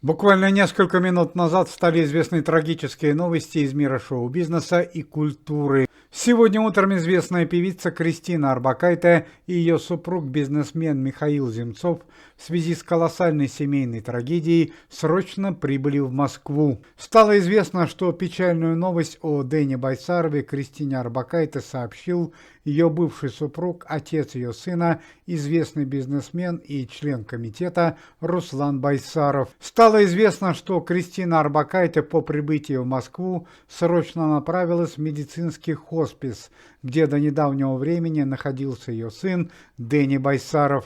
Буквально несколько минут назад стали известны трагические новости из мира шоу-бизнеса и культуры. Сегодня утром известная певица Кристина Орбакайте и ее супруг-бизнесмен Михаил Земцов в связи с колоссальной семейной трагедией срочно прибыли в Москву. Стало известно, что печальную новость о Дэне Байсарове Кристине Орбакайте сообщил ее бывший супруг, отец ее сына, известный бизнесмен и член комитета Руслан Байсаров. Стало известно, что Кристина Орбакайте по прибытии в Москву срочно направилась в медицинский хоспис, где до недавнего времени находился ее сын Дэни Байсаров.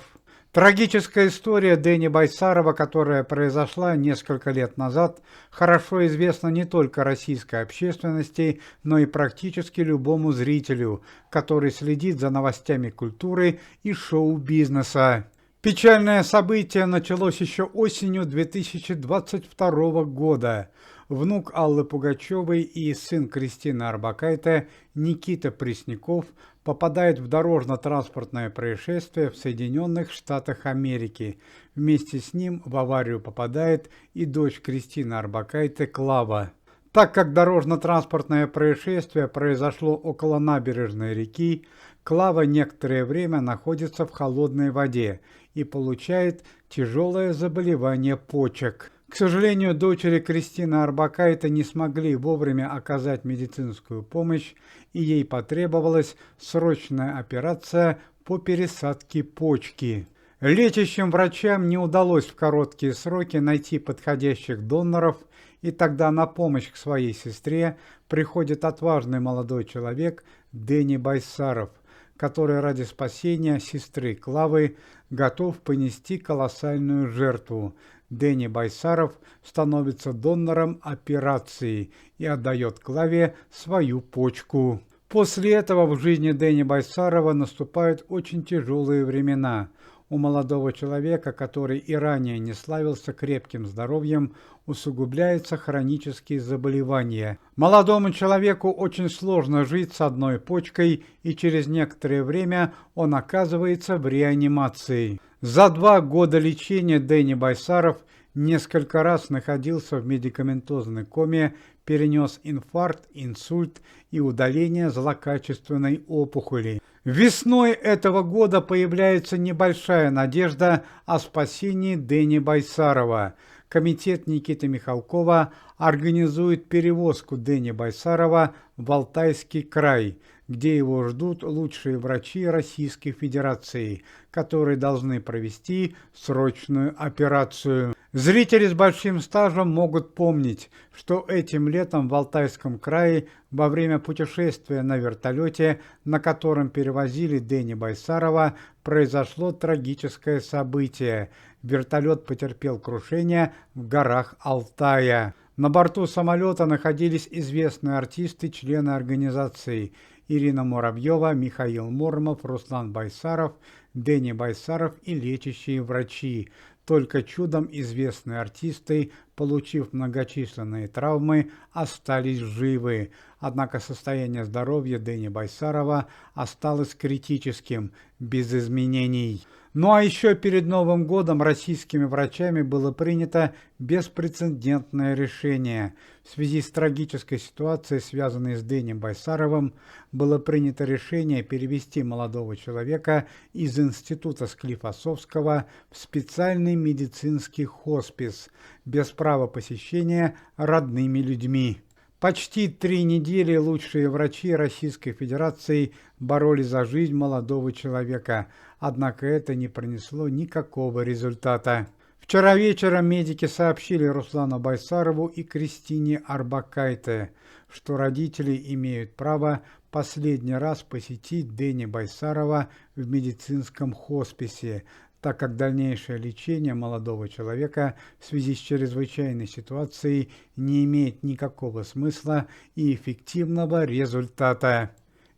Трагическая история Дэни Байсарова, которая произошла несколько лет назад, хорошо известна не только российской общественности, но и практически любому зрителю, который следит за новостями культуры и шоу-бизнеса. Печальное событие началось еще осенью 2022 года. Внук Аллы Пугачевой и сын Кристины Орбакайте Никита Пресняков попадает в дорожно-транспортное происшествие в Соединенных Штатах Америки. Вместе с ним в аварию попадает и дочь Кристины Орбакайте Клава. Так как дорожно-транспортное происшествие произошло около набережной реки, Клава некоторое время находится в холодной воде и получает тяжелое заболевание почек. К сожалению, дочери Кристины Орбакайте не смогли вовремя оказать медицинскую помощь, и ей потребовалась срочная операция по пересадке почки. Лечащим врачам не удалось в короткие сроки найти подходящих доноров, и тогда на помощь к своей сестре приходит отважный молодой человек Дэни Байсаров, который ради спасения сестры Клавы готов понести колоссальную жертву. Дэни Байсаров становится донором операции и отдает Клаве свою почку. После этого в жизни Дэни Байсарова наступают очень тяжелые времена. У молодого человека, который и ранее не славился крепким здоровьем, усугубляются хронические заболевания. Молодому человеку очень сложно жить с одной почкой, и через некоторое время он оказывается в реанимации. За 2 года лечения Дэни Байсаров несколько раз находился в медикаментозной коме, перенес инфаркт, инсульт и удаление злокачественной опухоли. Весной этого года появляется небольшая надежда о спасении Дэни Байсарова. Комитет Никиты Михалкова организует перевозку Дэни Байсарова в Алтайский край, где его ждут лучшие врачи Российской Федерации, которые должны провести срочную операцию. Зрители с большим стажем могут помнить, что этим летом в Алтайском крае во время путешествия на вертолете, на котором перевозили Дэни Байсарова, произошло трагическое событие. Вертолет потерпел крушение в горах Алтая. На борту самолета находились известные артисты, члены организации: Ирина Муравьева, Михаил Муромов, Руслан Байсаров, Дэни Байсаров и лечащие врачи. Только чудом известные артисты, получив многочисленные травмы, остались живы. Однако состояние здоровья Дэни Байсарова осталось критическим, без изменений. Ну а еще перед Новым годом российскими врачами было принято беспрецедентное решение. В связи с трагической ситуацией, связанной с Дэни Байсаровым, было принято решение перевести молодого человека из института Склифосовского в специальный медицинский хоспис, без права посещения родными людьми. Почти 3 недели лучшие врачи Российской Федерации боролись за жизнь молодого человека, однако это не принесло никакого результата. Вчера вечером медики сообщили Руслану Байсарову и Кристине Орбакайте, что родители имеют право последний раз посетить Дэни Байсарова в медицинском хосписе, так как дальнейшее лечение молодого человека в связи с чрезвычайной ситуацией не имеет никакого смысла и эффективного результата.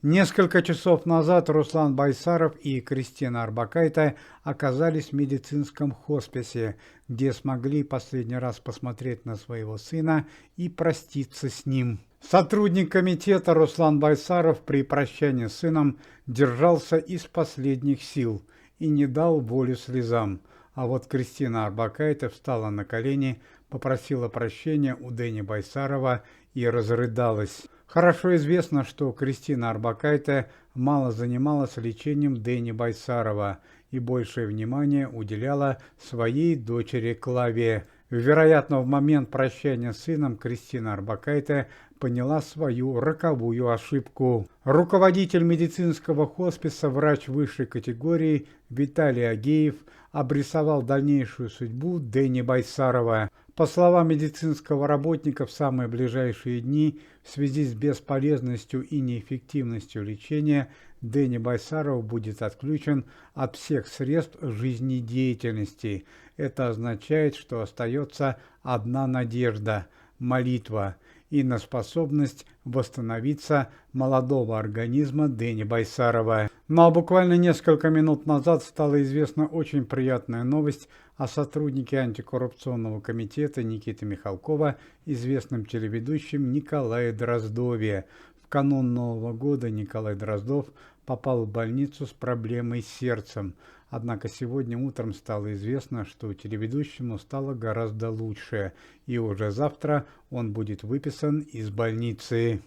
Несколько часов назад Руслан Байсаров и Кристина Орбакайте оказались в медицинском хосписе, где смогли последний раз посмотреть на своего сына и проститься с ним. Сотрудник комитета Руслан Байсаров при прощании с сыном держался из последних сил и не дал волю слезам. А вот Кристина Орбакайте встала на колени, попросила прощения у Дэни Байсарова и разрыдалась. Хорошо известно, что Кристина Орбакайте мало занималась лечением Дэни Байсарова и большее внимание уделяла своей дочери Клаве. Вероятно, в момент прощания с сыном Кристина Орбакайте поняла свою роковую ошибку. Руководитель медицинского хосписа, врач высшей категории Виталий Агеев обрисовал дальнейшую судьбу Дэни Байсарова. По словам медицинского работника, в самые ближайшие дни в связи с бесполезностью и неэффективностью лечения Дэни Байсаров будет отключен от всех средств жизнедеятельности. Это означает, что остается одна надежда – молитва и на способность восстановиться молодого организма Дэни Байсарова. Ну а буквально несколько минут назад стала известна очень приятная новость о сотруднике антикоррупционного комитета Никиты Михалкова, известном телеведущем Николае Дроздове. В канун Нового года Николай Дроздов попал в больницу с проблемой с сердцем. Однако сегодня утром стало известно, что телеведущему стало гораздо лучше, и уже завтра он будет выписан из больницы.